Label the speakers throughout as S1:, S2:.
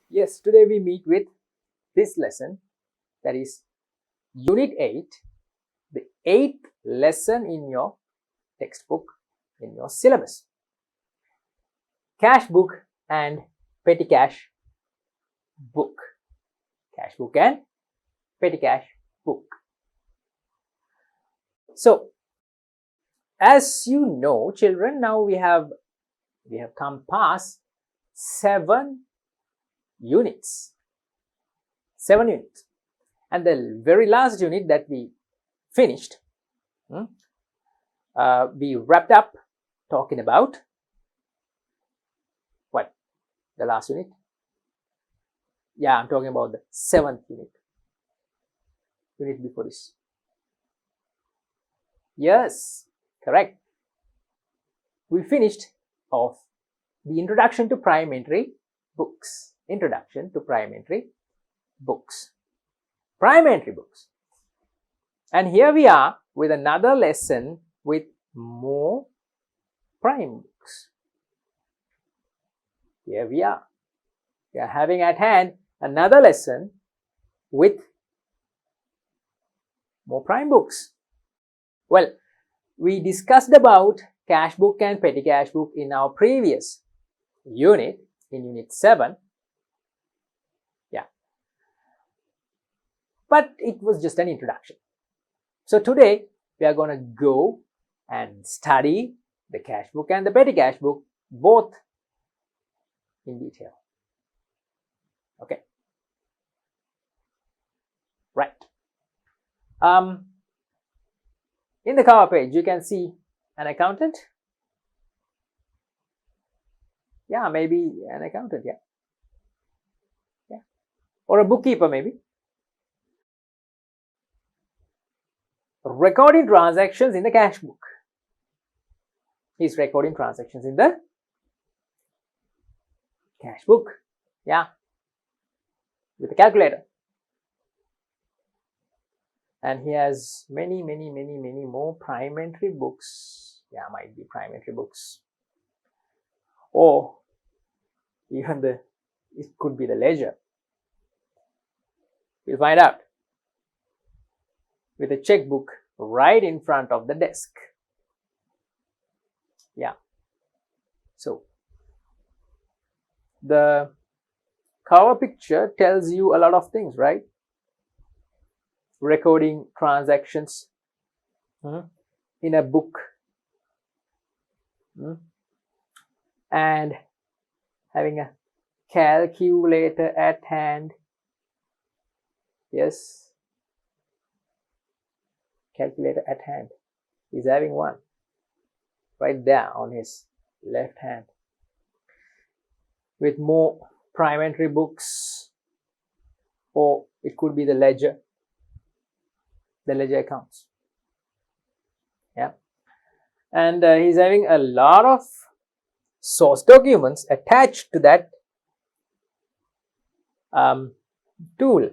S1: Yes, today we meet with this lesson, that is Unit 8, the 8th lesson in your textbook, in your syllabus. Cash book and petty cash book. Cash book and petty cash book. So, as you know, children, now we have come past 7 units. 7 units. And the very last unit that we finished, we wrapped up talking about what? The last unit? Yeah, I'm talking about the 7th unit. Unit before this. Yes, correct. We finished off the introduction to prime entry books. Introduction to prime entry books. Prime entry books. And here we are with another lesson with more prime books. Here we are. We are having at hand another lesson with more prime books. Well, we discussed about cash book and petty cash book in our previous unit, in unit 7. Yeah. But it was just an introduction. So today we are going to go and study the cash book and the petty cash book both in detail. Okay. Right. In the cover page, you can see an accountant. Yeah, maybe an accountant, yeah. Yeah. Or a bookkeeper, maybe. Recording transactions in the cash book. He's recording transactions in the cash book. Yeah. With a calculator. And he has many more prime entry books. Yeah, might be prime entry books. Or even it could be the ledger. We'll find out. With a checkbook right in front of the desk. Yeah. So, the cover picture tells you a lot of things, right? Recording transactions in a book and having a calculator at hand. Yes, calculator at hand. He's having one right there on his left hand. With more prime entry books, or it could be the ledger accounts. Yeah. And he's having a lot of source documents attached to that tool.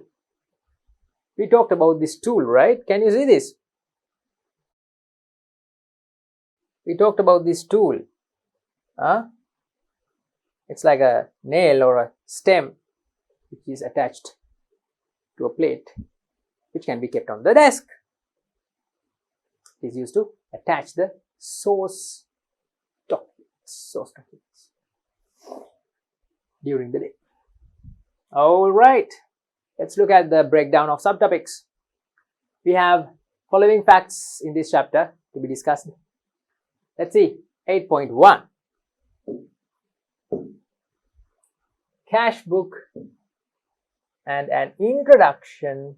S1: We talked about this tool, right? Can you see this? We talked about this tool. It's like a nail or a stem which is attached to a plate, which can be kept on the desk. It is used to attach the source documents during the day. All right, let's look at the breakdown of subtopics. We have following facts in this chapter to be discussed. Let's see, 8.1. Cash book and an introduction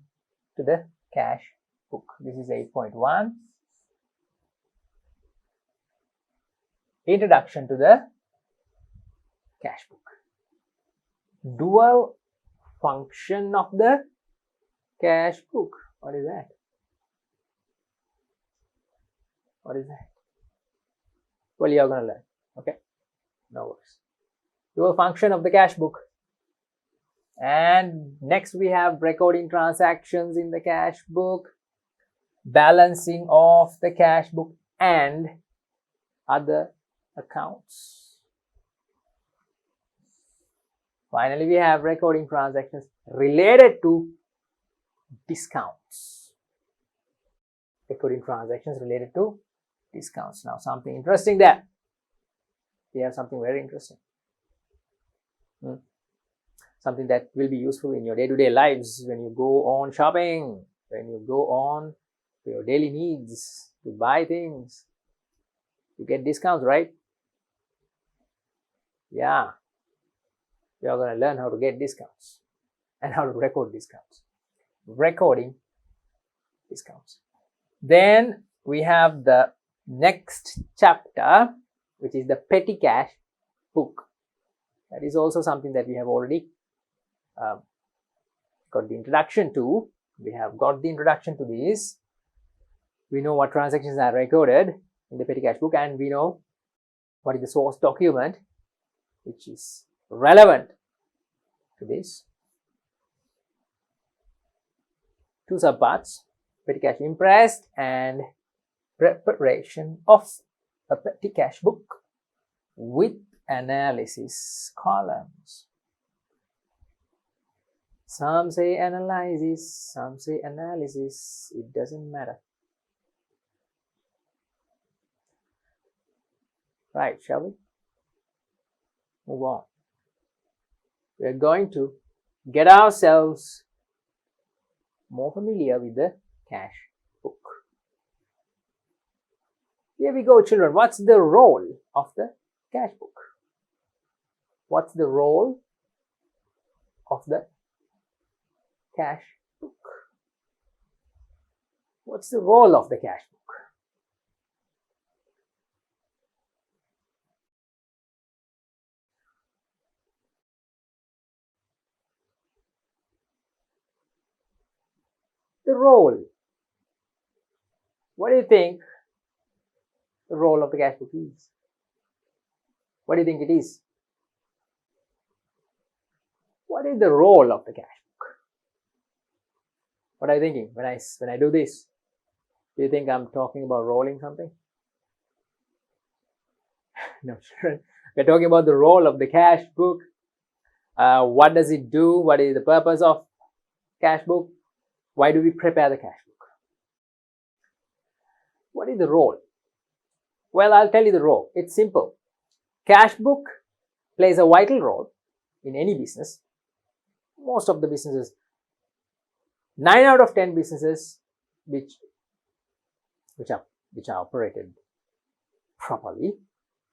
S1: to the cash book. This is 8.1. Introduction to the cash book. Dual function of the cash book. What is that? What is that? Well, you're going to learn. Okay? No worries. Dual function of the cash book. And next we have recording transactions in the cash book, balancing of the cash book and other accounts. Finally, we have recording transactions related to discounts. Recording transactions related to discounts. Now, something interesting there. We have something very interesting. Something that will be useful in your day-to-day lives when you go on shopping, when you go on to your daily needs to buy things. You get discounts, right? Yeah. You're going to learn how to get discounts and how to record discounts. Recording discounts. Then we have the next chapter, which is the petty cash book. That is also something that we have already got the introduction to. We have got the introduction to this. We know what transactions are recorded in the petty cash book, and we know what is the source document which is relevant to this. Two subparts: petty cash impressed and preparation of a petty cash book with analysis columns. Some say analysis, some say analysis. It doesn't matter. Right, shall we? Move on. We're going to get ourselves more familiar with the cash book. Here we go, children. What's the role of the cash book? What's the role of the cash book? What's the role of the cash book? The role. What do you think the role of the cash book is? What do you think it is? What is the role of the cash book? What are you thinking when I do this? Do you think I'm talking about rolling something? No, children. We're talking about the role of the cash book. What does it do? What is the purpose of cash book? Why do we prepare the cash book? What is the role? Well, I'll tell you the role. It's simple. Cash book plays a vital role in any business. Most of the businesses, 9 out of 10 businesses which are operated properly,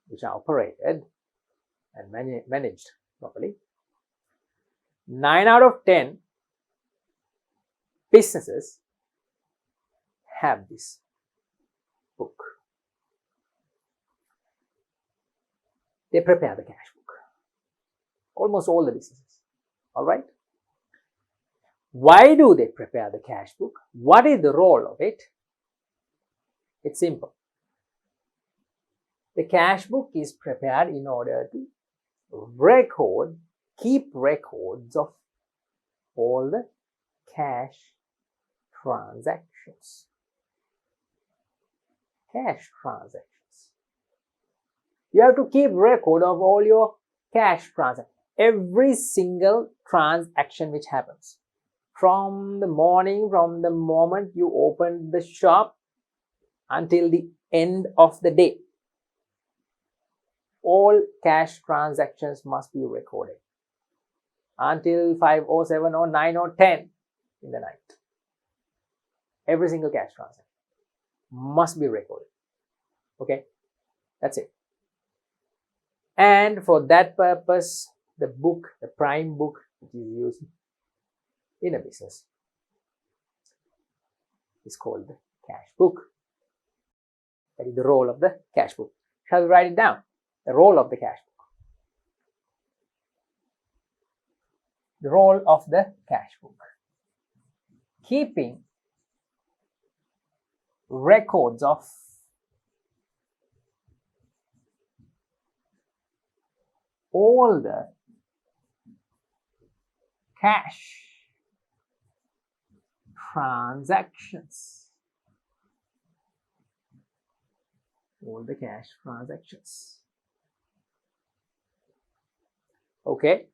S1: which are operated and managed properly, 9 out of 10 businesses have this book. They prepare the cash book. Almost all the businesses. All right? Why do they prepare the cash book? What is the role of it? It's simple. The cash book is prepared in order to keep records of all the cash transactions. Cash transactions. You have to keep record of all your cash transactions. Every single transaction which happens. From the moment you open the shop until the end of the day. All cash transactions must be recorded. Until 5 or 7 or 9 or 10 in the night. Every single cash transaction must be recorded. Okay, that's it. And for that purpose, the book, the prime book, which is used in a business, is called the cash book. That is the role of the cash book. Shall we write it down? The role of the cash book. The role of the cash book. Keeping records of all the cash transactions. All the cash transactions. Okay.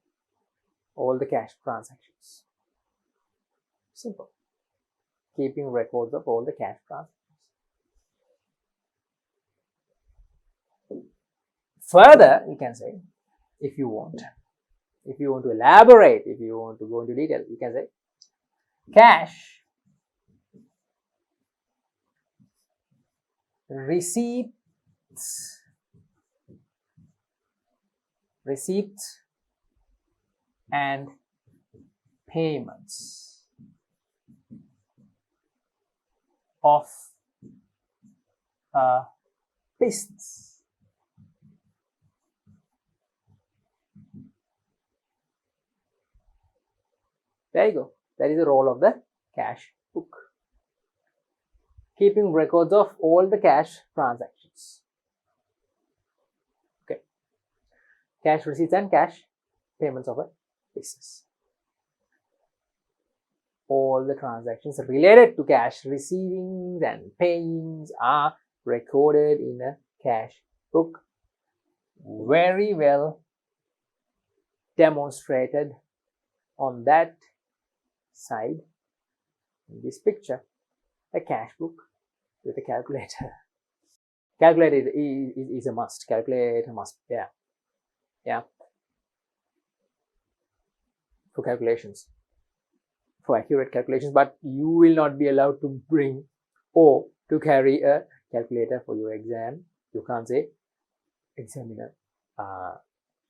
S1: all the cash transactions. Simple. Keeping records of all the cash transactions. Further, you can say, if you want to elaborate, if you want to go into detail, you can say cash receipts and payments of a business. There you go. That is the role of the cash book. Keeping records of all the cash transactions. Okay. Cash receipts and cash payments of a business. All the transactions related to cash receivings and payings are recorded in a cash book. Very well demonstrated on that side in this picture, a cash book with a calculator. Calculator is a must. Calculator must, yeah, for calculations, for accurate calculations. But you will not be allowed to bring or to carry a calculator for your exam. You can't say, examiner,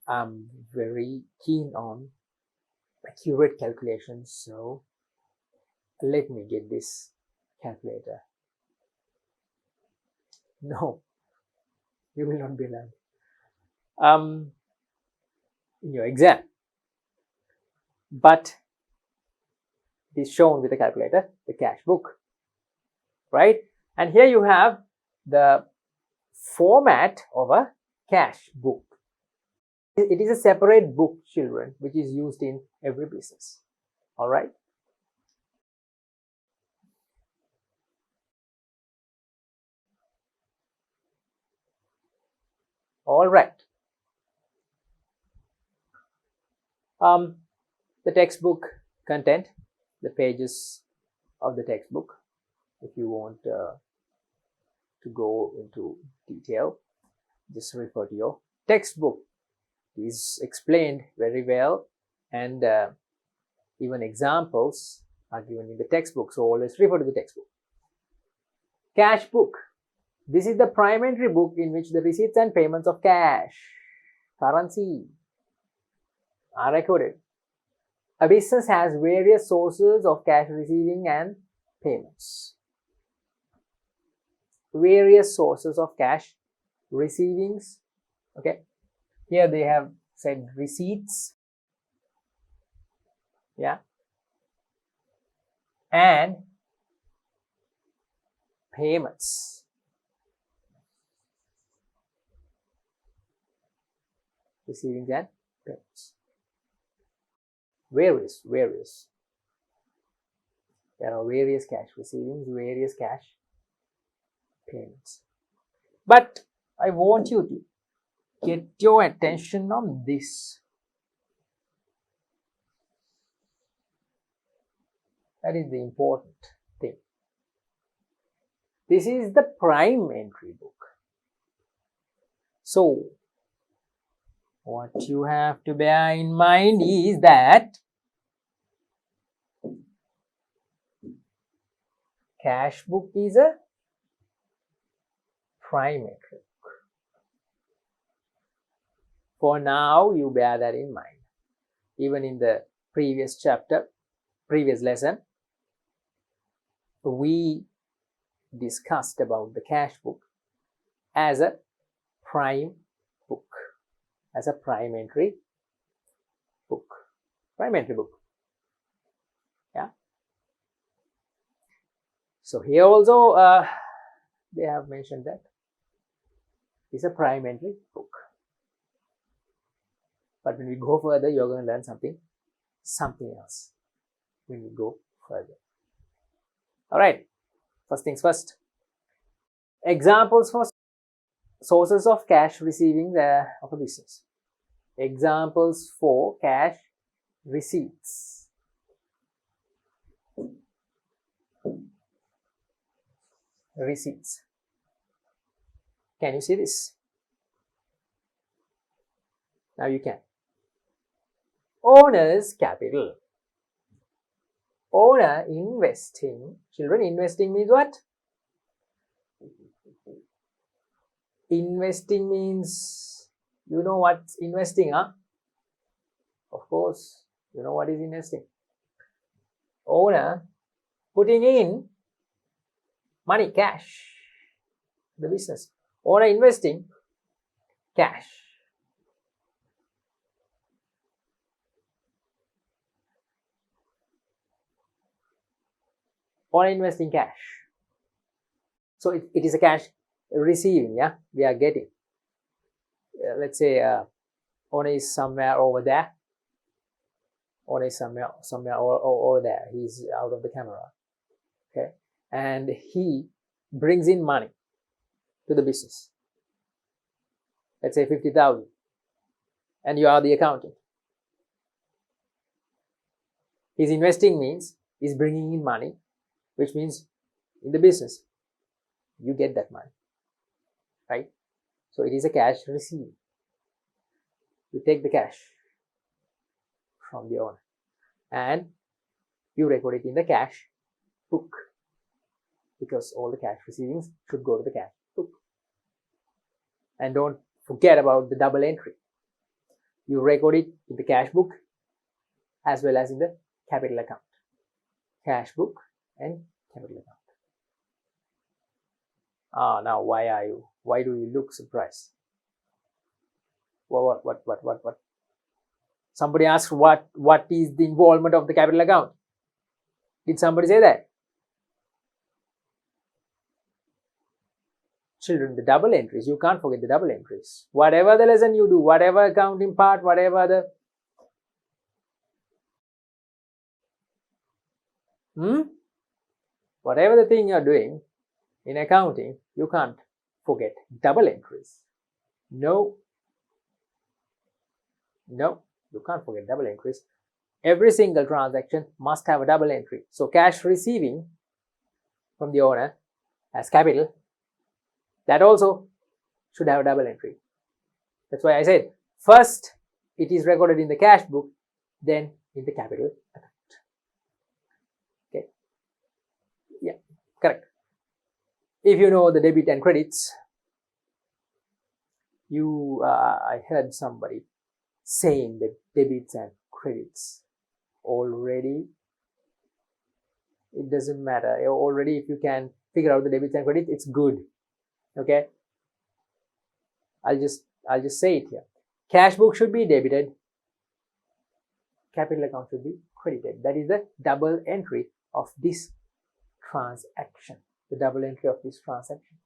S1: I'm very keen on accurate calculations, so let me get this calculator. No, you will not be allowed in your exam. But it is shown with a calculator, the cash book, right? And here you have the format of a cash book. It is a separate book, children, which is used in every business. All right. All right. The textbook content, the pages of the textbook, if you want to go into detail, just refer to your textbook. It is explained very well, and even examples are given in the textbook, so always refer to the textbook. Cash book. This is the prime entry book in which the receipts and payments of cash, currency, are recorded. A business has various sources of cash receiving and payments. Various sources of cash receivings. Okay. Here they have said receipts. Yeah. And payments. Receivings and payments. Various. There are various cash receivings, various cash payments. But I want you to get your attention on this. That is the important thing. This is the prime entry book. So, what you have to bear in mind is that cash book is a prime entry book. For now, you bear that in mind. Even in the previous chapter, previous lesson, we discussed about the cash book as a prime book, as a prime entry book. Prime entry book. Yeah. So here also they have mentioned that it's a prime entry book. But when we go further, you're going to learn something else when we go further. All right. First things first. Examples for sources of cash receiving of a business. Examples for cash receipts. Receipts. Can you see this? Now you can. Owner's capital. Owner investing. Children, investing means what? Investing means, you know what's investing, huh? Of course, you know what is investing. Owner putting in money, cash, the business. Owner investing cash. Owner investing cash. So it is a cash receiving, yeah, we are getting. Let's say owner is somewhere over there. Owner is somewhere over there. He's out of the camera. Okay, and he brings in money to the business. Let's say 50,000, and you are the accountant. His investing means he's bringing in money, which means in the business you get that money, right? So it is a cash receipt. You take the cash from the owner and you record it in the cash book, because all the cash receivings should go to the cash book. And don't forget about the double entry. You record it in the cash book as well as in the capital account. Cash book and capital account. Now why do you look surprised? What? Somebody asked what is the involvement of the capital account? Did somebody say that? Children, the double entries, you can't forget the double entries. Whatever the lesson you do, whatever accounting part, whatever the thing you're doing in accounting, you can't forget double entries. No, you can't forget double entries. Every single transaction must have a double entry. So cash receiving from the owner as capital, that also should have a double entry. That's why I said first it is recorded in the cash book, then in the capital account. Okay, yeah, correct. If you know the debit and credits, I heard somebody saying that debits and credits already, it doesn't matter. Already, if you can figure out the debits and credits, it's good. Okay, I'll just say it here. Cash book should be debited, capital account should be credited. That is the double entry of this transaction. The double entry of this transaction.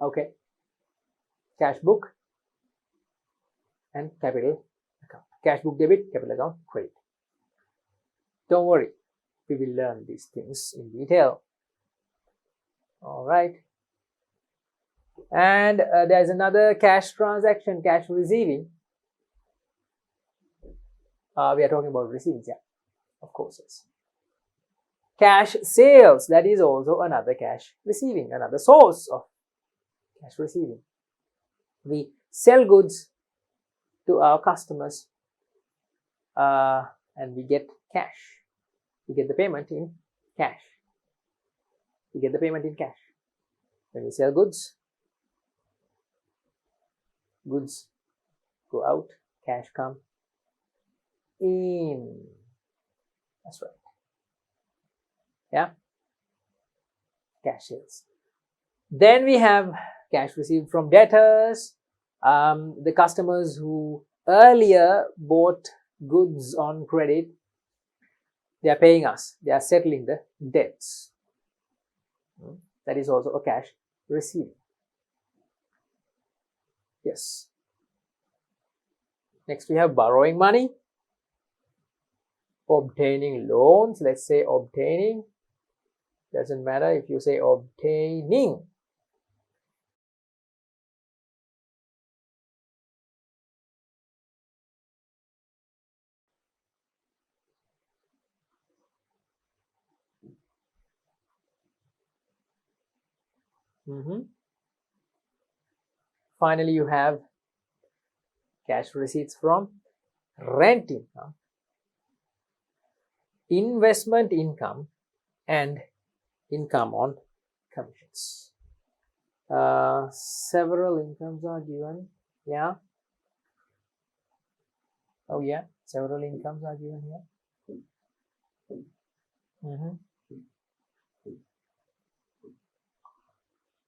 S1: Okay, cash book and capital account. Cash book debit, capital account credit. Don't worry, we will learn these things in detail. All right. And there's another cash transaction, cash receiving. We are talking about receivings, yeah, of course, yes. Cash sales, that is also another cash receiving, another source of cash receiving. We sell goods to our customers and we get cash. We get the payment in cash. We get the payment in cash. When we sell goods, goods go out, cash come in. That's right. Yeah, cash sales. Then we have cash received from debtors, the customers who earlier bought goods on credit. They are paying us, they are settling the debts. That is also a cash received. Yes. Next we have borrowing money, obtaining loans. Let's say obtaining, doesn't matter if you say obtaining. Finally, you have cash receipts from rent income, investment income, and income on commissions. Several incomes are given. Yeah. Oh yeah, several incomes are given here.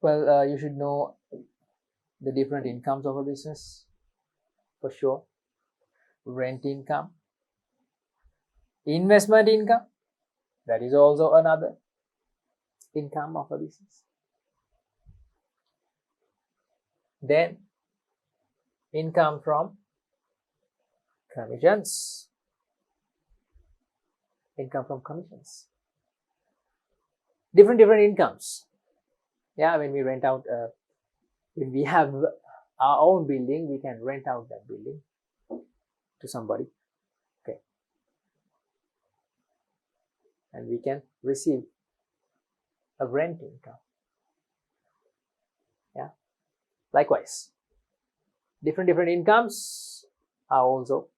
S1: Well, you should know the different incomes of a business for sure. Rent income, investment income, that is also another income of a business. Then income from commissions. Income from commissions. Different incomes. Yeah, when we rent out, when we have our own building, we can rent out that building to somebody. Okay. And we can receive a rent income. Yeah. Likewise, different incomes are also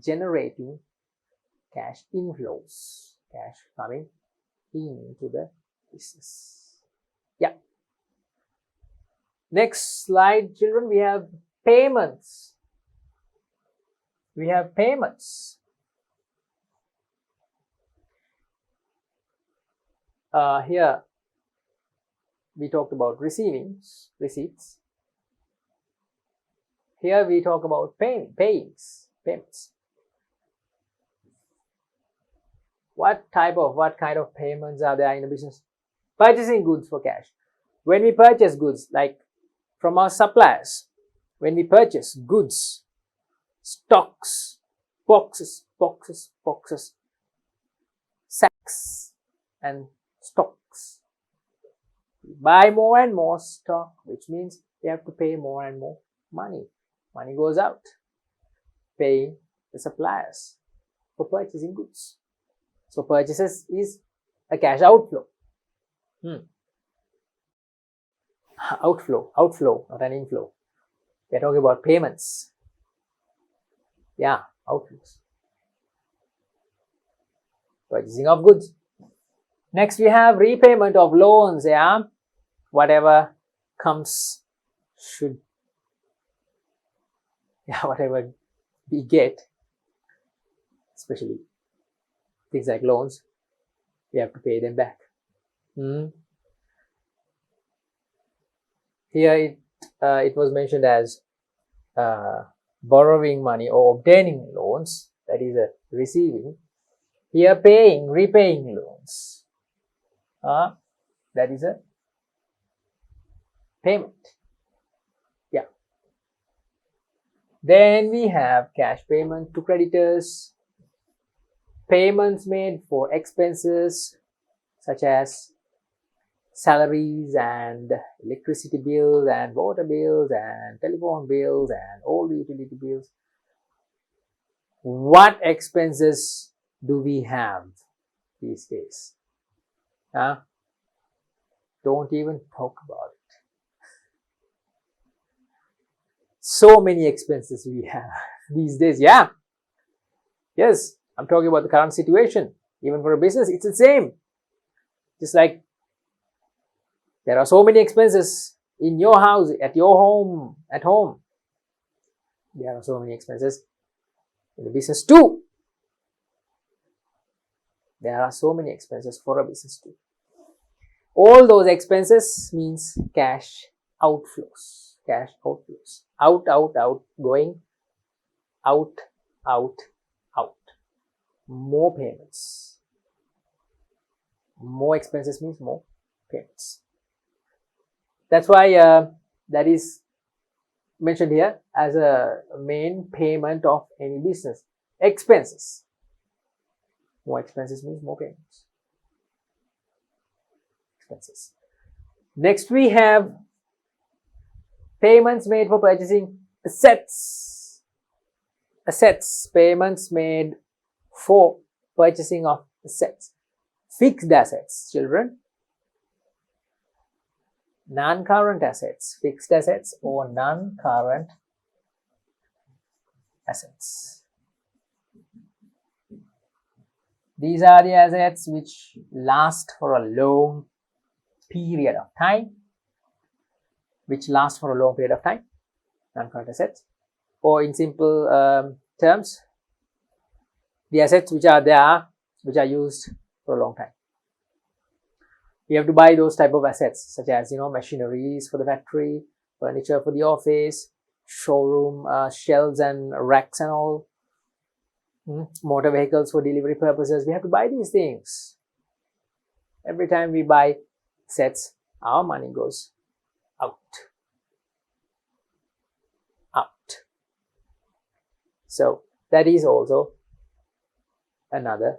S1: generating cash inflows, cash coming into the business. Yeah. Next slide, children, we have payments. We have payments. Here we talked about receipts. Here we talk about payments. What kind of payments are there in a business? Purchasing goods for cash. When we purchase goods, like from our suppliers, when we purchase goods, stocks, boxes, sacks, and stocks. We buy more and more stock, which means we have to pay more and more money. Money goes out, paying the suppliers for purchasing goods. So purchases is a cash outflow. Outflow, not an inflow. We're talking about payments. Yeah, outflows. Purchasing of goods. Next, we have repayment of loans. Yeah, whatever comes whatever we get, especially things like loans, we have to pay them back. Here it was mentioned as borrowing money or obtaining loans, that is receiving. Here repaying loans, that is a payment. Yeah. Then we have cash payment to creditors, payments made for expenses such as salaries and electricity bills and water bills and telephone bills and all the utility bills. What expenses do we have these days? Don't even talk about it. So many expenses we have these days. Yeah. Yes, I'm talking about the current situation. Even for a business, it's the same. Just like there are so many expenses in your house, at home. There are so many expenses in the business too. There are so many expenses for a business too. All those expenses means cash outflows. Out, going out. More payments. More expenses means more payments. That's why that is mentioned here as a main payment of any business. Expenses. More expenses means more payments. Expenses. Next we have payments made for purchasing assets. Payments made for purchasing of assets. Fixed assets, children. non-current assets, fixed assets or non-current assets. These are the assets which last for a long period of time, non-current assets, or in simple terms, the assets which are there, which are used for a long time. We have to buy those type of assets, such as, machineries for the factory, furniture for the office, showroom, shelves and racks and all, motor vehicles for delivery purposes. We have to buy these things. Every time we buy assets, our money goes out. So that is also another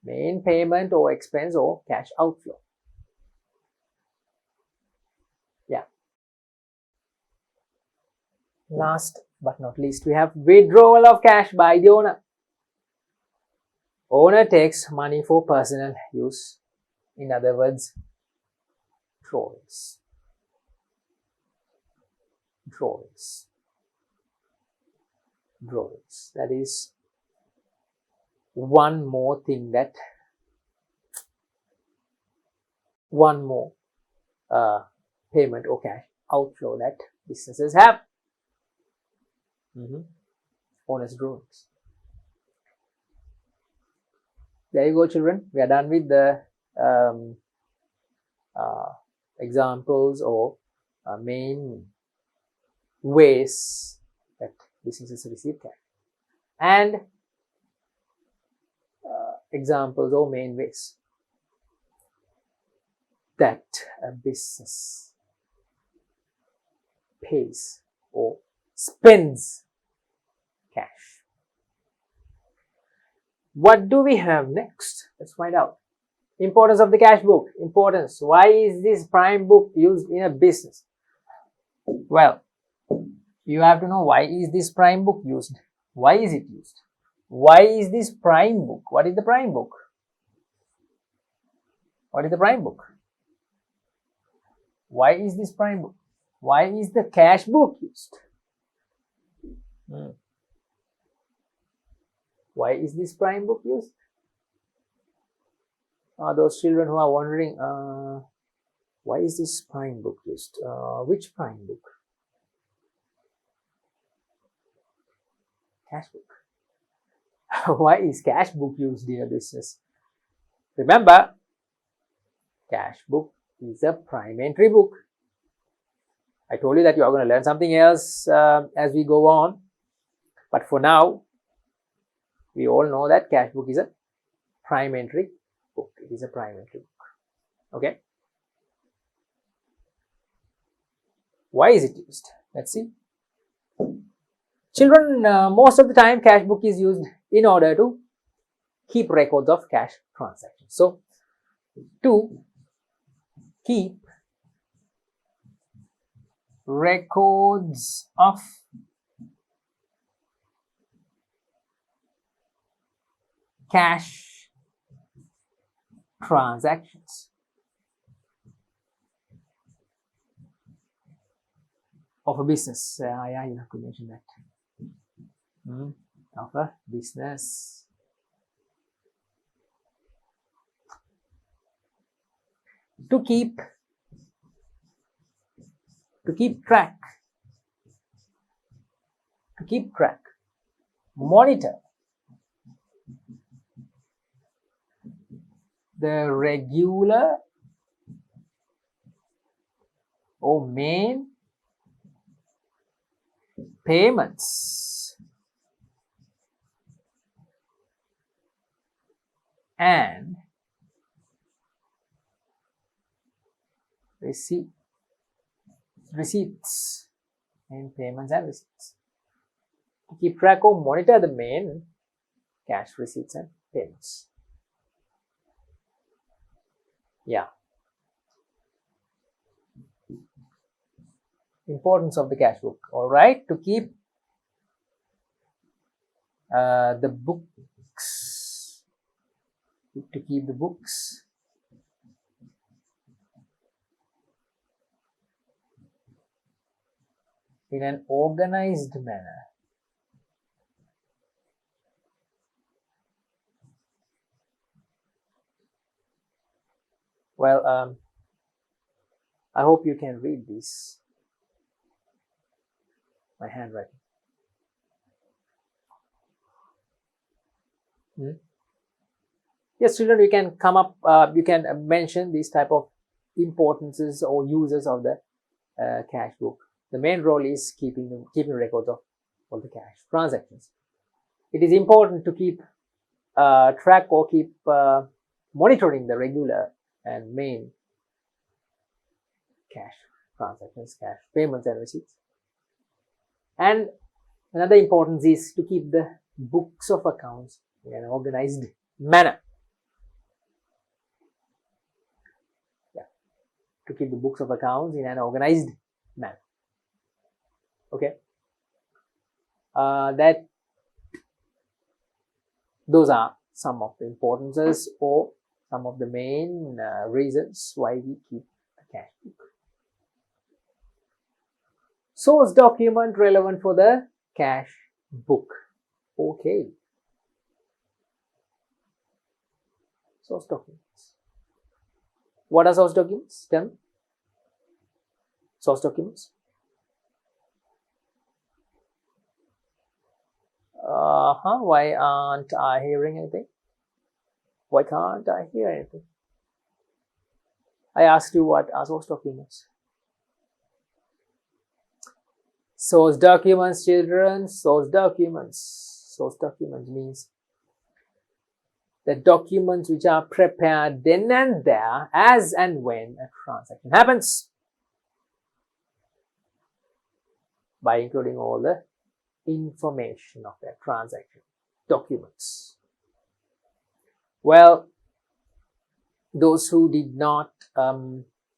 S1: main payment or expense or cash outflow. Yeah. Last but not least, we have withdrawal of cash by the owner. Owner takes money for personal use. In other words, drawings. That is one more payment or cash outflow that businesses have. Owner's drawings. There you go, children. We are done with the examples or main ways that businesses receive cash, and examples or main ways that a business pays or spends cash. What do we have next? Let's find out. Importance of the cash book. Importance. Why is this prime book used in a business? Well, you have to know, why is this prime book used? Why is it used? Why is this prime book? What is the prime book? What is the prime book? Why is this prime book? Why is the cash book used? Why is this prime book used? Those children who are wondering, why is this prime book used? Which prime book? Cash book. Why is cash book used in a business? Remember, cash book is a prime entry book. I told you that you are going to learn something else as we go on. But for now, we all know that cash book is a prime entry book. It is a prime entry book. Okay. Why is it used? Let's see. Children, most of the time cash book is used in order to keep records of cash transactions. So, to keep records of cash transactions of a business. Yeah, you have to mention that. Of a business. To keep track, monitor the regular or main payments and receipts, main payments and receipts. To keep track or monitor the main cash receipts and payments. Yeah. Importance of the cash book. All right. To keep the books. To keep the books in an organized manner. Well, I hope you can read this, my handwriting. Yes, children, you can come up, you can mention these type of importances or uses of the cash book. The main role is keeping records of all the cash transactions. It is important to keep track or keep monitoring the regular and main cash transactions, cash payments and receipts. And another importance is to keep the books of accounts in an organized manner. To keep the books of accounts in an organized manner. Okay. Those are some of the importances or some of the main reasons why we keep a cash book. Source document relevant for the cash book. Okay. Source documents. What are source documents? Tell me. Source documents. Why aren't I hearing anything? Why can't I hear anything? I asked you what are source documents. Source documents, children. Source documents. Source documents means the documents which are prepared then and there as and when a transaction happens, by including all the information of that transaction. Documents. Well, those who did not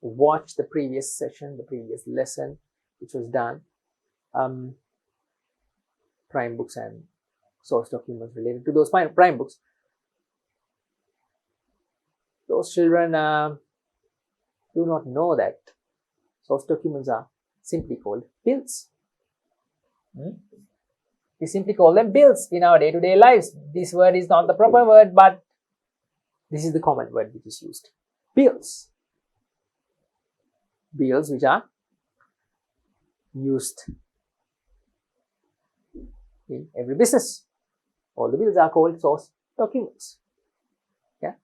S1: watch the previous session, the previous lesson which was done, prime books and source documents related to those prime books, those children do not know that source documents are simply called bills. We simply call them bills in our day-to-day lives. This word is not the proper word, but this is the common word which is used. Bills. Bills which are used in every business. All the bills are called source documents. Yeah.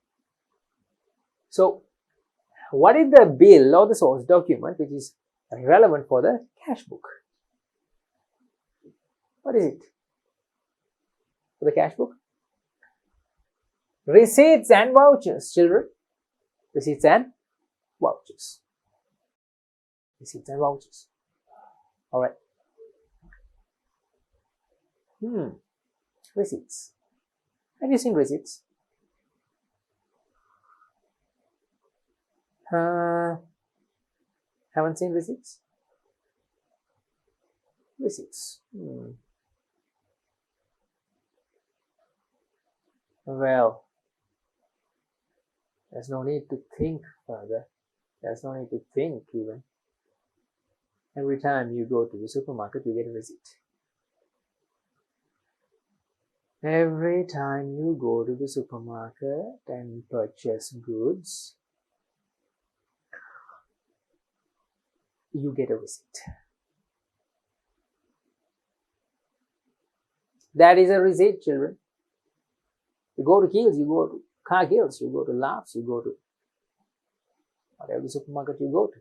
S1: So, what is the bill or the source document which is relevant for the cash book? What is it for the cash book? Receipts and vouchers, children. Receipts and vouchers. Receipts and vouchers. All right. Receipts. Have you seen receipts? Haven't seen receipts? Receipts. Well, there's no need to think further. There's no need to think even. Every time you go to the supermarket, you get a receipt. Every time you go to the supermarket and purchase goods, you get a receipt. That is a receipt, children. You go to Kiehl's, you go to Cargill's, you go to Laughs, you go to whatever supermarket you go to.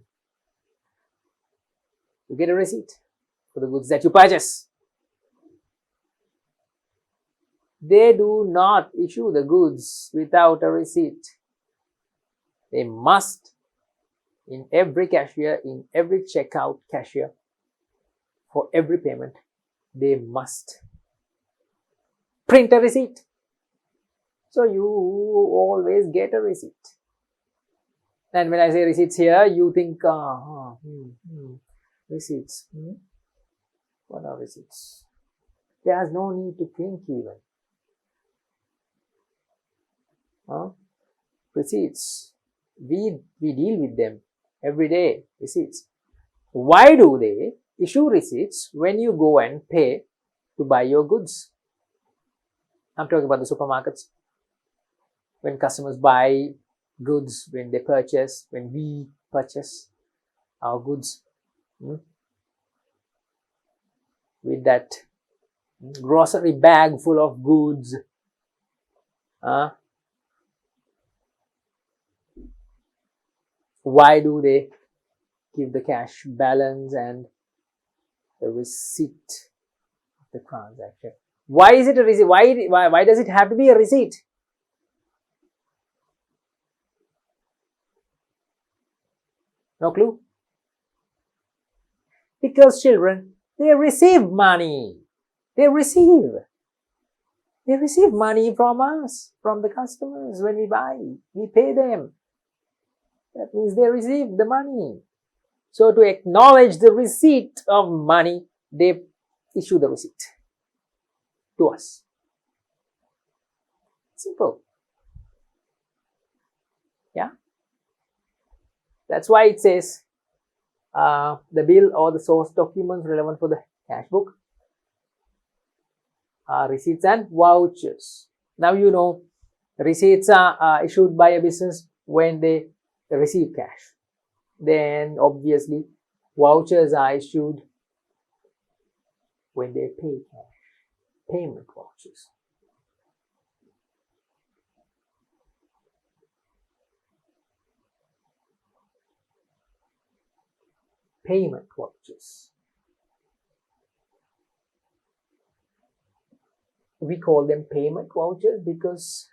S1: You get a receipt for the goods that you purchase. They do not issue the goods without a receipt. They must, in every cashier, in every checkout cashier, for every payment, they must print a receipt. So you always get a receipt. And when I say receipts here, you think, receipts. What are receipts? There's no need to think even. Receipts. We deal with them every day. Receipts. Why do they issue receipts when you go and pay to buy your goods. I'm talking about the supermarkets. When customers buy goods, when they purchase, when we purchase our goods, with that grocery bag full of goods, why do they give the cash balance and the receipt of the transaction? Why is it a receipt? Why does it have to be a receipt? No clue? Because children, they receive money. They receive money from us, from the customers. When we buy, we pay them. That means they receive the money. So to acknowledge the receipt of money, they issue the receipt to us. Simple. Yeah. That's why it says the bill or the source documents relevant for the cash book are receipts and vouchers. Now you know receipts are issued by a business when they receive cash. Then obviously vouchers are issued when they pay cash. Payment vouchers. Payment vouchers. We call them payment vouchers because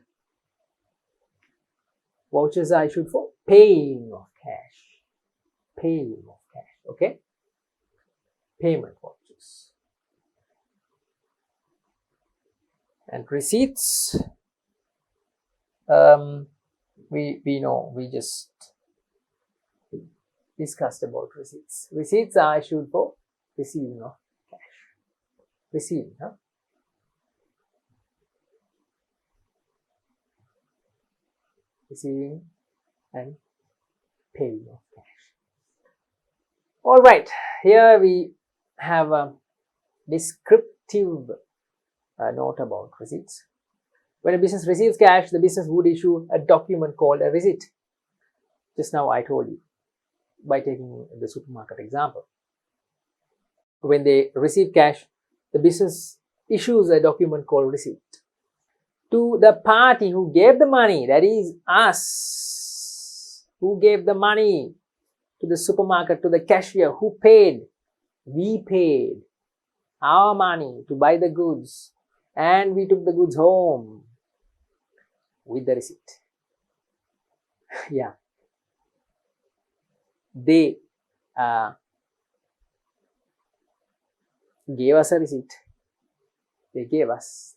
S1: vouchers are issued for paying of cash. Paying of cash. Okay? Payment vouchers. And receipts, we know, we just discussed about receipts. Receipts are issued for receiving of cash. Receiving, Receiving and paying of cash. All right, here we have a descriptive note about receipts. When a business receives cash, the business would issue a document called a receipt. Just now I told you by taking the supermarket example. When they receive cash, the business issues a document called receipt to the party who gave the money, that is us, who gave the money to the supermarket, to the cashier, who paid. We paid our money to buy the goods and we took the goods home with the receipt. Yeah. They gave us a receipt. They gave us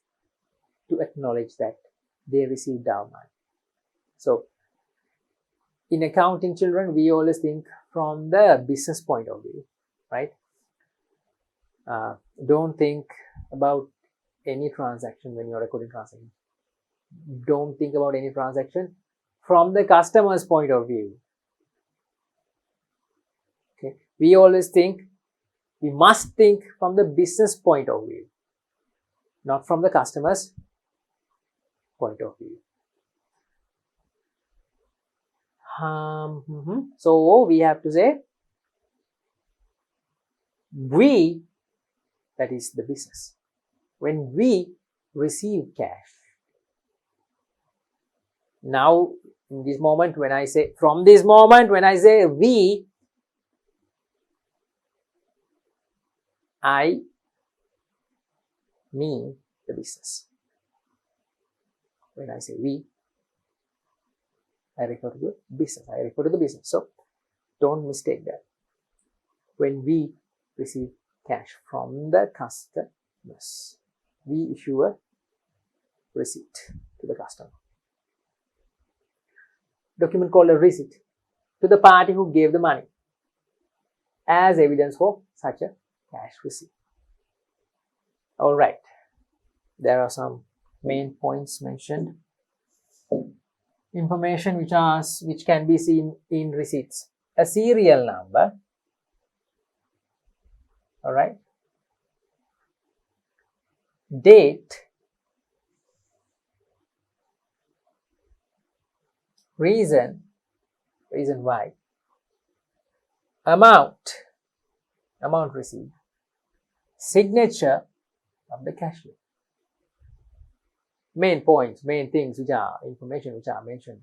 S1: to acknowledge that they received our money. So, in accounting, children, we always think from the business point of view, right? Don't think about any transaction when you're recording transaction. Don't think about any transaction from the customer's point of view. Okay, we always think, we must think from the business point of view, not from the customer's point of view. So we have to say, we, that is the business, when we receive cash. Now, in this moment, when I say, from this moment, when I say we, I mean the business. When I say we, I refer to the business. I refer to the business. So, don't mistake that. When we receive cash from the customers, we issue a receipt to the customer. Document called a receipt to the party who gave the money as evidence for such a cash receipt. All right. There are some main points mentioned. Information which can be seen in receipts. A serial number, All right. Date, reason why, amount received, signature of the cashier. Main points, main things which are information which are mentioned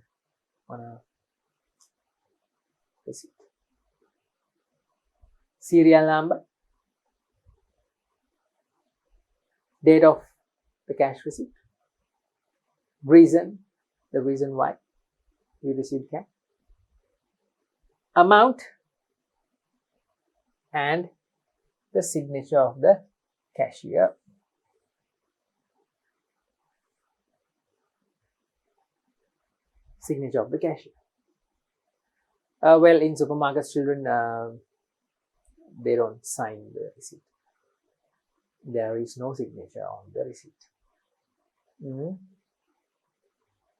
S1: on a receipt. Serial number, date of the cash receipt, reason, the reason why we received cash, amount, and the signature of the cashier. Signature of the cashier. Well, in supermarkets, children, they don't sign the receipt. There is no signature on the receipt.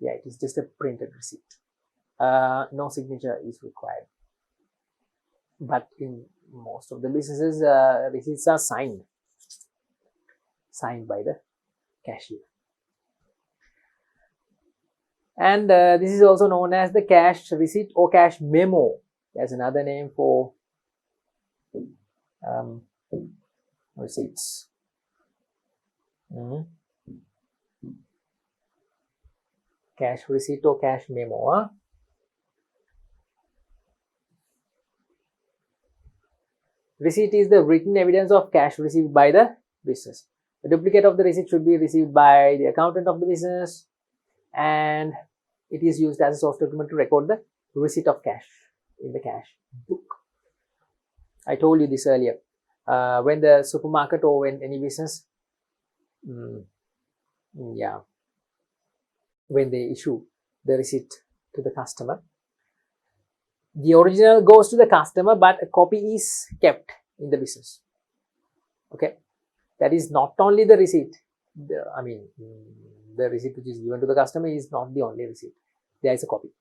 S1: Yeah, it is just a printed receipt. No signature is required. But in most of the businesses, receipts are signed by the cashier. And this is also known as the cash receipt or cash memo. There's another name for receipts. Cash receipt or cash memo. Receipt is the written evidence of cash received by the business. The duplicate of the receipt should be received by the accountant of the business, and it is used as a source document to record the receipt of cash in the cash book. I told you this earlier. When the supermarket or when any business, when they issue the receipt to the customer, the original goes to the customer, but a copy is kept in the business. Okay, that is not only the receipt. The receipt which is given to the customer is not the only receipt. There is a copy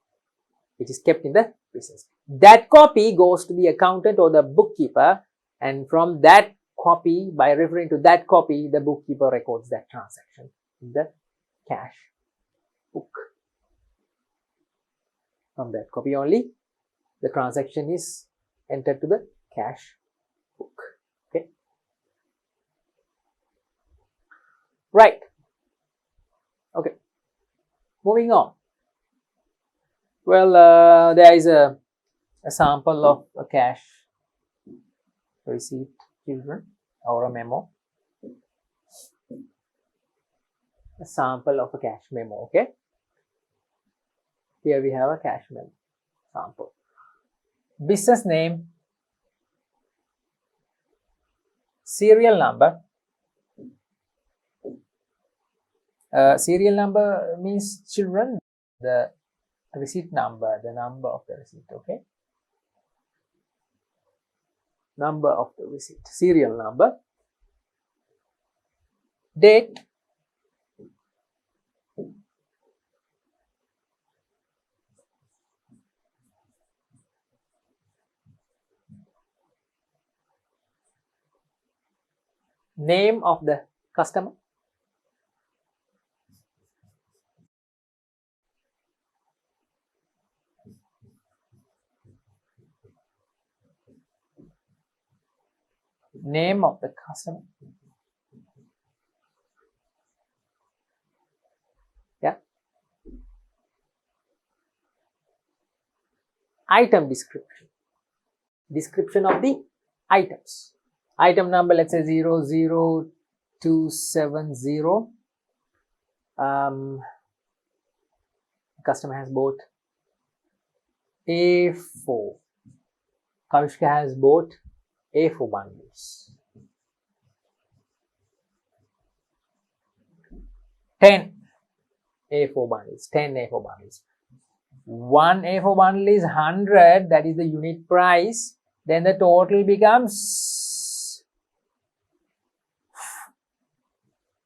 S1: which is kept in the business. That copy goes to the accountant or the bookkeeper, and from that copy, by referring to that copy, the bookkeeper records that transaction in the cash book. From that copy only, the transaction is entered to the cash book. Okay. Right. Okay. Moving on. Well, there is a sample of a cash receipt, children, or a memo. A sample of a cash memo. Okay. Here we have a cash memo sample. Business name, serial number. Serial number means, children, the receipt number, the number of the receipt. Okay, number of the receipt, serial number. Date, name of the customer, name of the customer. Yeah. Item description. Description of the items. Item number, let's say 00270. Customer has bought A4. Kavishka has bought A4 bundles. 10 A4 bundles. 10 A4 bundles. One A4 bundle is 100. That is the unit price. Then the total becomes,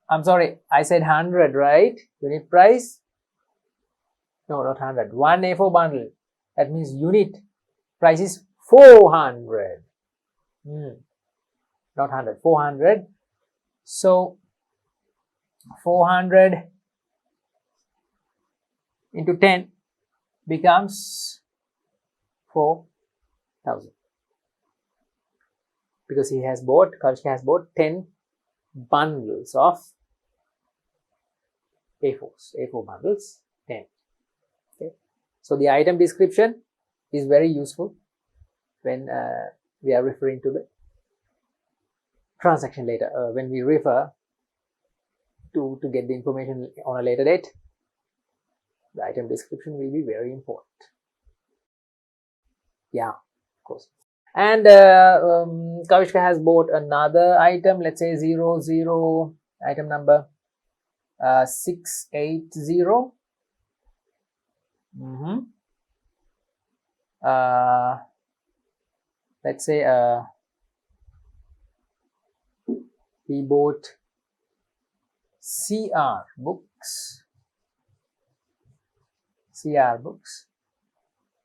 S1: I'm sorry, I said 100, right? Unit price? No, not 100. One A4 bundle. That means unit price is 400. not 100, 400. So 400 into 10 becomes 4,000, because Kavishka has bought 10 bundles of A4 bundles, 10. Okay. So the item description is very useful when we are referring to the transaction later, when we refer to get the information on a later date. The item description will be very important. Yeah, of course. And Kavishka has bought another item, let's say 00, item number 680. Let's say he bought CR books,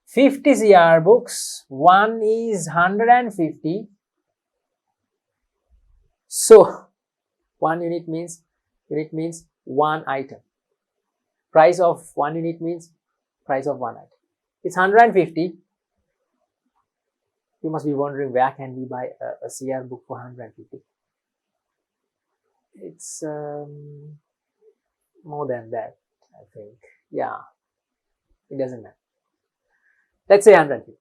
S1: 50 CR books, one is 150. So 1 unit means one item. Price of 1 unit means price of one item. It's 150. You must be wondering, where can we buy a CR book for 150? It's more than that, I think. Yeah, it doesn't matter. Let's say 150.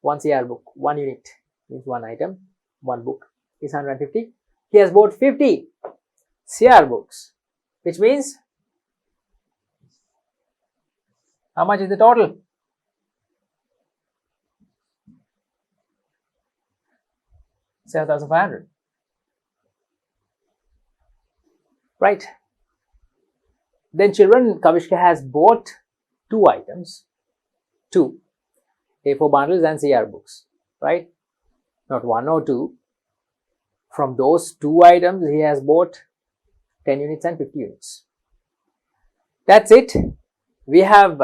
S1: One CR book, 1 unit means one item, one book is 150. He has bought 50 CR books, which means how much is the total? 7,500. Right. Then children, Kavishka has bought 2 items, 2 A4 bundles and CR books, right? Not 1 or 2. From those 2 items, he has bought 10 units and 50 units. That's it. We have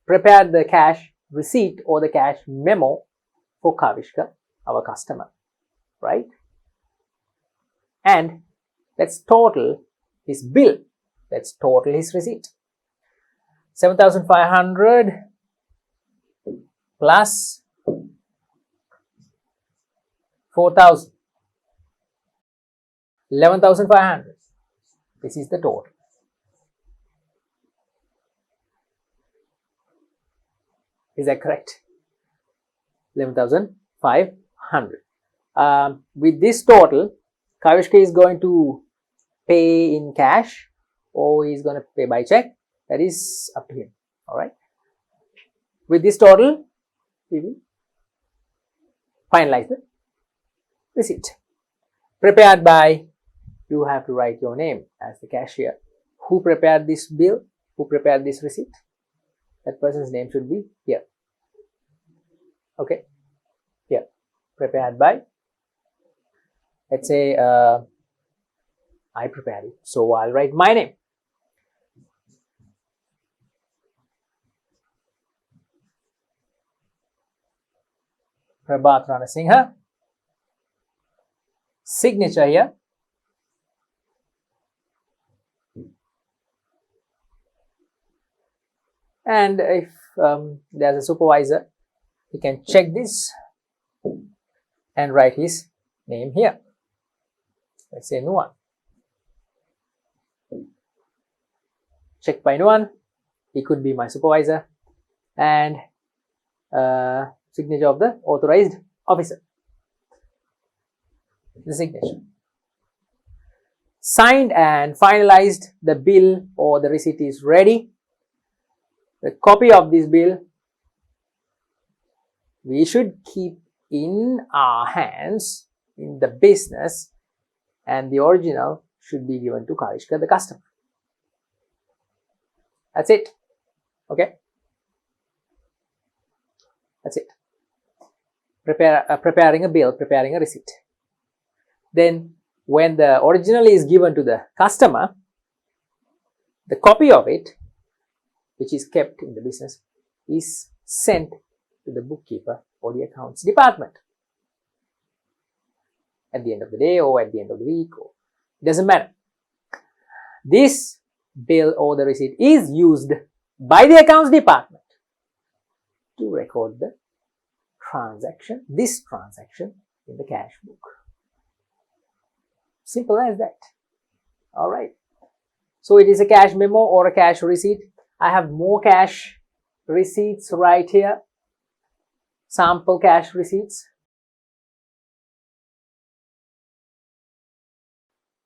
S1: prepared the cash receipt or the cash memo for Kavishka, our customer, right? And let's total his bill. Let's total his receipt. 7,500 plus 4,000. 11,500. This is the total. Is that correct? 11,500. With this total, Kavishka is going to pay in cash or he is going to pay by check. That is up to him. Alright. With this total, we will finalize the receipt. Prepared by, you have to write your name as the cashier. Who prepared this bill? Who prepared this receipt? That person's name should be here. Okay. Here. Prepared by, let's say I prepared it. So I'll write my name. Prabhat Ranasinghe. Signature here. And if there's a supervisor, he can check this and write his name here. Let's say Nuwan. Checked by Nuwan. He could be my supervisor. And signature of the authorized officer. The signature. Signed and finalized, the bill or the receipt is ready. The copy of this bill we should keep in our hands in the business, and the original should be given to Kavishka, the customer. That's it. Okay. That's it. Preparing a bill, preparing a receipt. Then when the original is given to the customer, the copy of it, which is kept in the business, is sent to the bookkeeper or the accounts department. at the end of the day or at the end of the week, or it doesn't matter. This bill or the receipt is used by the accounts department to record the transaction, this transaction, in the cash book. Simple as that. All right. So it is a cash memo or a cash receipt. I have more cash receipts right here. Sample cash receipts.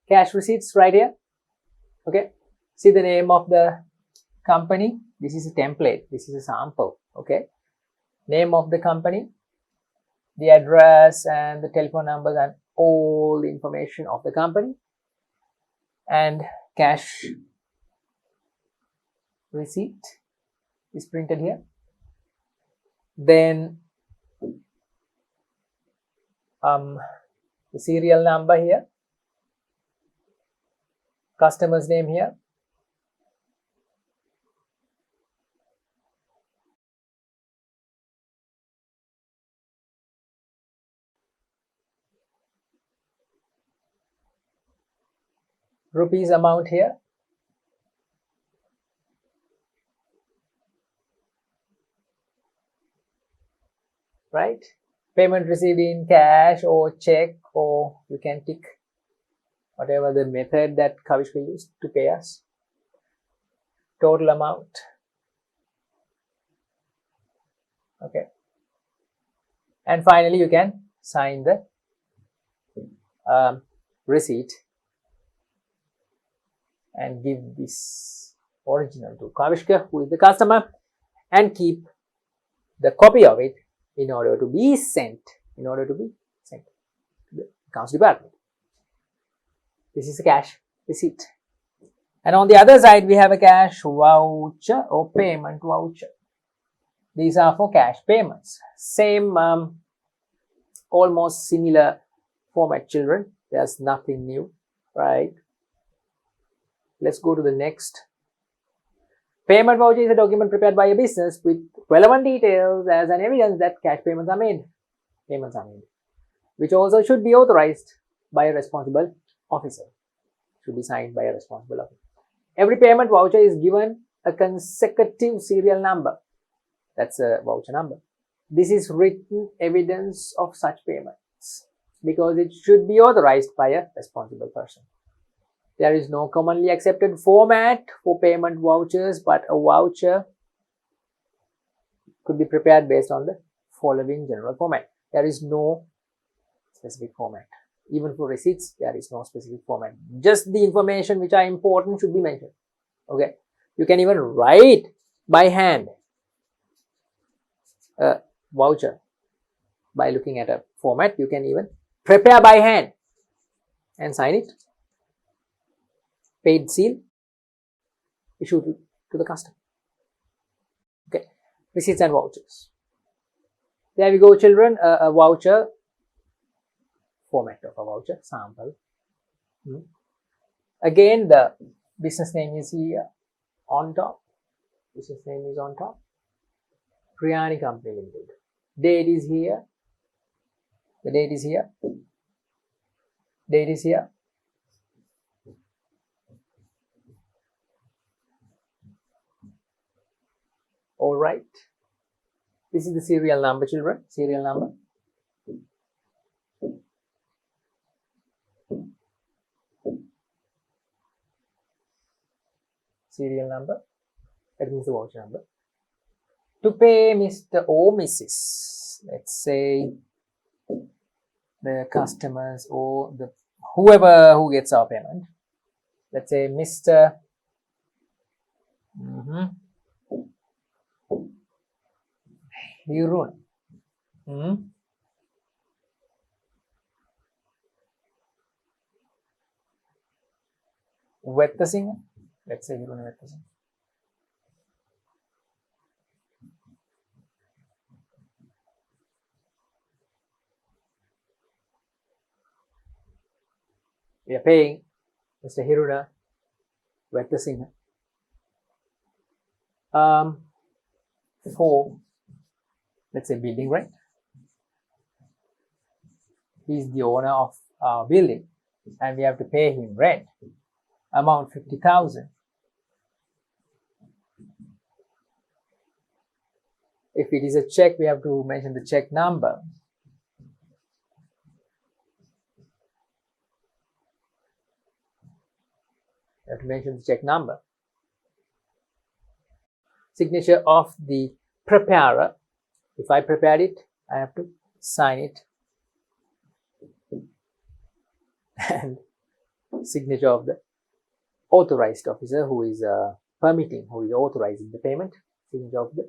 S1: Cash receipts right here. Okay. See the name of the company. This is a template. This is a sample. Okay. Name of the company, the address and the telephone numbers and all the information of the company, and cash receipt is printed here. Then the serial number here, customer's name here, rupees amount here, right? Payment received in cash or check, or you can tick whatever the method that Kavishka used to pay us. Total amount. Okay. And finally, you can sign the receipt and give this original to Kavishka, who is the customer, and keep the copy of it in order to be sent to the accounts department. This is a cash receipt. And on the other side, we have a cash voucher or payment voucher. These are for cash payments. Same, almost similar format, children. There's nothing new, right? Let's go to the next. Payment voucher is a document prepared by a business with relevant details as an evidence that cash payments are made, which also should be authorized by a responsible officer. Should be signed by a responsible officer. Every payment voucher is given a consecutive serial number. That's a voucher number. This is written evidence of such payments because it should be authorized by a responsible person. There is no commonly accepted format for payment vouchers, but a voucher could be prepared based on the following general format. There is no specific format. Even for receipts, there is no specific format. Just the information which are important should be mentioned. Okay. You can even write by hand a voucher by looking at a format. You can even prepare by hand and sign it. Paid seal issued to the customer. Okay. Receipts and vouchers. There we go, children. A voucher, format of a voucher, sample. Again, the business name is here on top. Business name is on top. Priyani Company Limited. Date is here. The date is here. Date is here. All right. This is the serial number, children. Serial number. Serial number. That means the voucher number. To pay Mr. or Mrs. Let's say the customers or the whoever who gets our payment. Let's say Mr. Hirun. Vettasinghe. Let's say Hirun Vettasinghe. We are paying Mr. Hiruna Vettasinghe for, let's say, building rent. He is the owner of our building and we have to pay him rent, amount 50,000. If it is a check, we have to mention the check number. We have to mention the check number. Signature of the preparer. If I prepared it, I have to sign it. And signature of the authorized officer who is permitting, who is authorizing the payment. Signature of the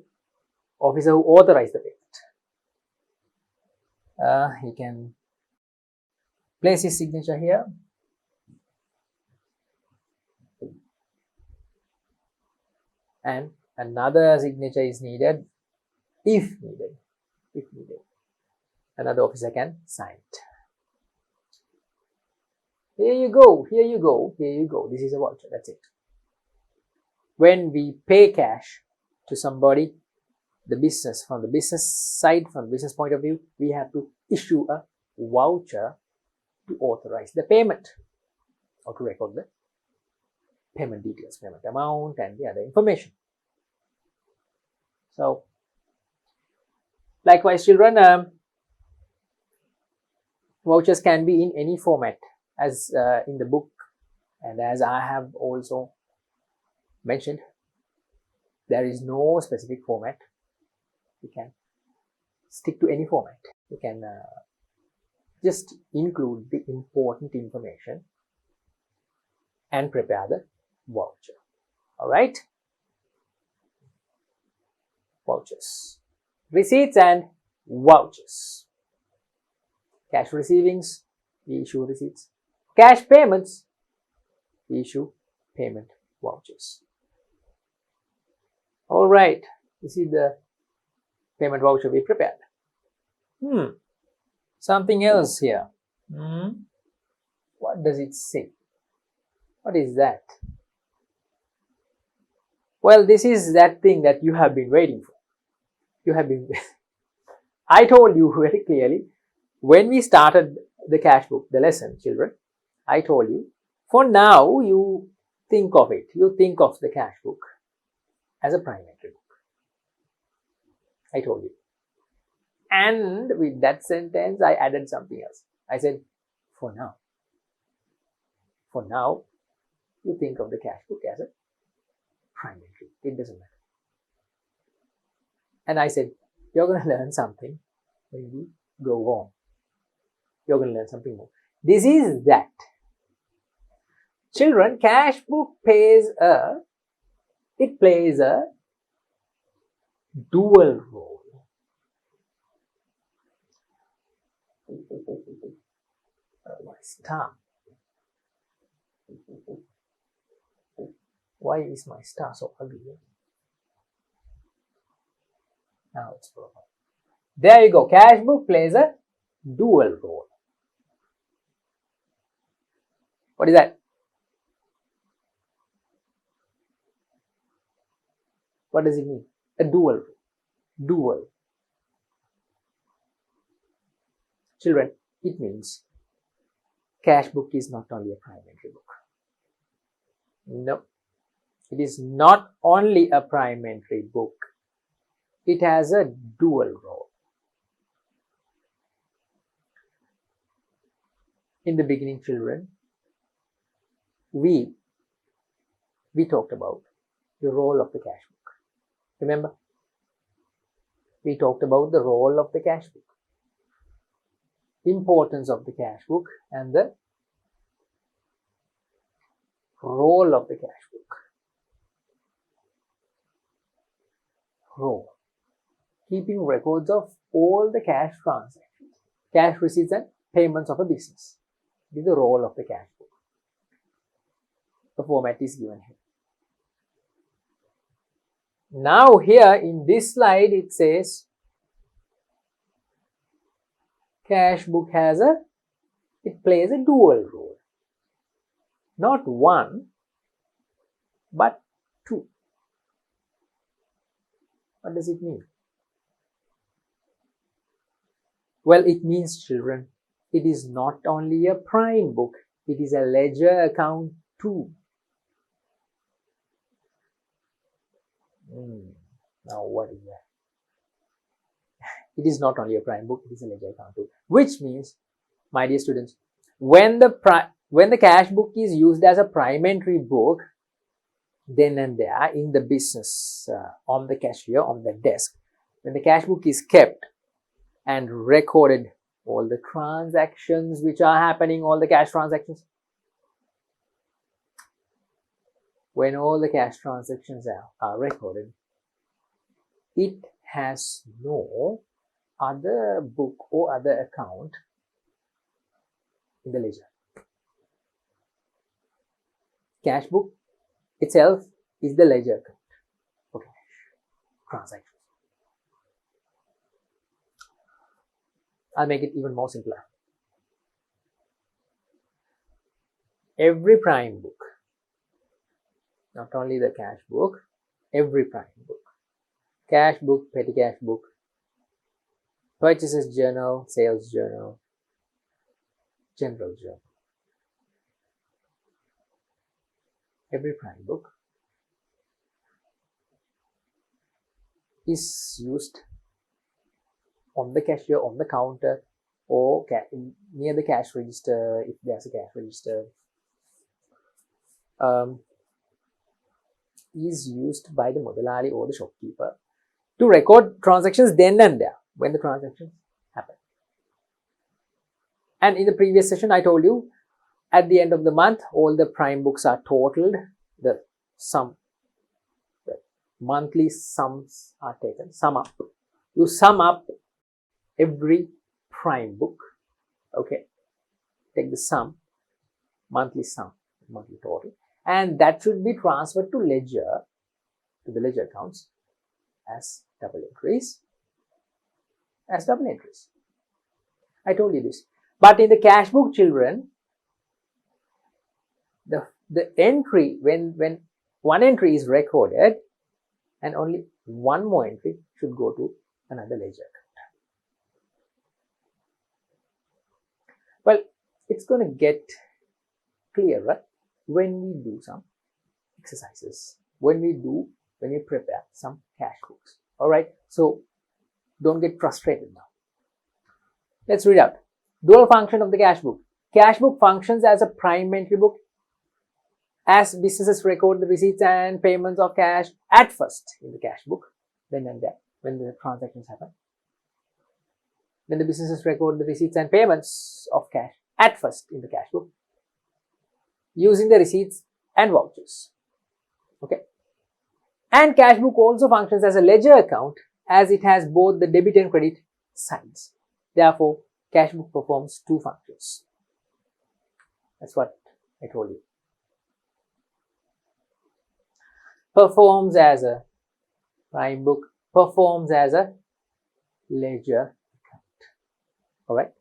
S1: officer who authorized the payment. He can place his signature here. And another signature is needed if needed. Another officer can sign it. Here you go. This is a voucher. That's it. When we pay cash to somebody, the business, from the business side, from the business point of view, we have to issue a voucher to authorize the payment or to record the payment details, payment amount and the other information. So, likewise children, vouchers can be in any format as in the book, and as I have also mentioned, there is no specific format. You can stick to any format. You can just include the important information and prepare the voucher. Alright? Vouchers. Receipts and vouchers. Cash receivings, we issue receipts. Cash payments, we issue payment vouchers. Alright, this is the payment voucher we prepared. Something else here. What does it say? What is that? Well, this is that thing that you have been waiting for. I told you very clearly when we started the cash book, the lesson, children, I told you, for now you think of it. You think of the cash book as a prime entry book. I told you. And with that sentence, I added something else. I said, for now, you think of the cash book as a prime entry. It doesn't matter. And I said, you're going to learn something when you go on. You're going to learn something more. This is that. Children, cash book plays a dual role. My star. Why is my star so ugly? Now it's proper. There you go. Cash book plays a dual role. What is that? What does it mean? A dual. Dual. Children, it means cash book is not only a prime entry book. No. It is not only a prime entry book. It has a dual role. In the beginning, children, we talked about the role of the cash book. Remember? We talked about the role of the cash book, importance of the cash book, and the role of the cash book. Role. Keeping records of all the cash transactions, cash receipts and payments of a business. This is the role of the cash book. The format is given here. Now here in this slide it says cash book plays a dual role. Not one, but two. What does it mean? Well, it means, children, it is not only a prime book, it is a ledger account too. Now what is that? It is not only a prime book, it is a ledger account too. Which means, my dear students, when the cash book is used as a prime entry book, then and there in the business, on the cashier, on the desk, when the cash book is kept and recorded, all the transactions which are happening, all the cash transactions, when all the cash transactions are recorded, it has no other book or other account in the ledger. Cash book itself is the ledger account for cash transactions. I'll make it even more simpler. Every prime book, not only the cash book, every prime book, cash book, petty cash book, purchases journal, sales journal, general journal, every prime book is used on the cashier, on the counter, or near the cash register, if there's a cash register, is used by the Modalali or the shopkeeper to record transactions then and there, when the transactions happen. And in the previous session, I told you, at the end of the month, all the prime books are totaled, the monthly sums are taken, sum up. You sum up every prime book, okay, take the sum, monthly total, and that should be transferred to the ledger accounts as double entries. I told you this. But in the cash book, children, the entry, when one entry is recorded, and only one more entry should go to another ledger account. Well, it's going to get clearer when we do some exercises, when we prepare some cash books. All right, so don't get frustrated now. Let's read out. Dual function of the cash book. Cash book functions as a prime entry book as businesses record the receipts and payments of cash at first in the cash book, then and there, when the transactions happen. Then the businesses record the receipts and payments of cash at first in the cash book using the receipts and vouchers. Okay. And cash book also functions as a ledger account as it has both the debit and credit sides. Therefore, cash book performs two functions. That's what I told you. Performs as a prime book, performs as a ledger account. All right.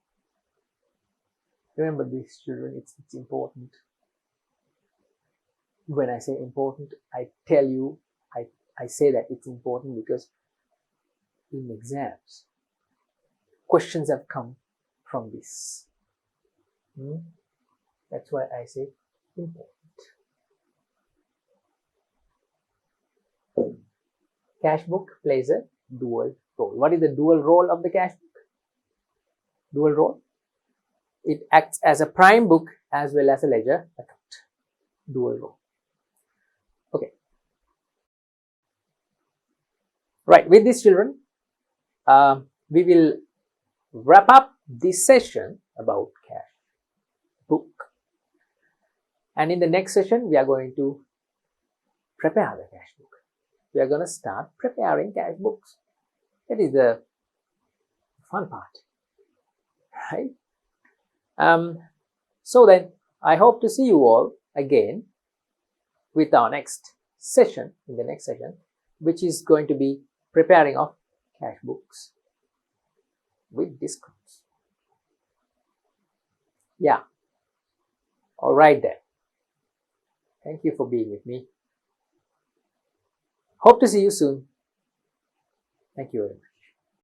S1: Remember this, children, it's important. When I say important, I tell you, I say that it's important because in exams, questions have come from this. That's why I say important. Cash book plays a dual role. What is the dual role of the cash book? Dual role. It acts as a prime book as well as a ledger account. Dual role. Okay. Right. With this, children, we will wrap up this session about cash book. And in the next session, we are going to prepare the cash book. We are going to start preparing cash books. That is the fun part, right? So then, I hope to see you all again with our next session, in the next session, which is going to be preparing of cash books with discounts. Yeah. All right then. Thank you for being with me. Hope to see you soon. Thank you very much.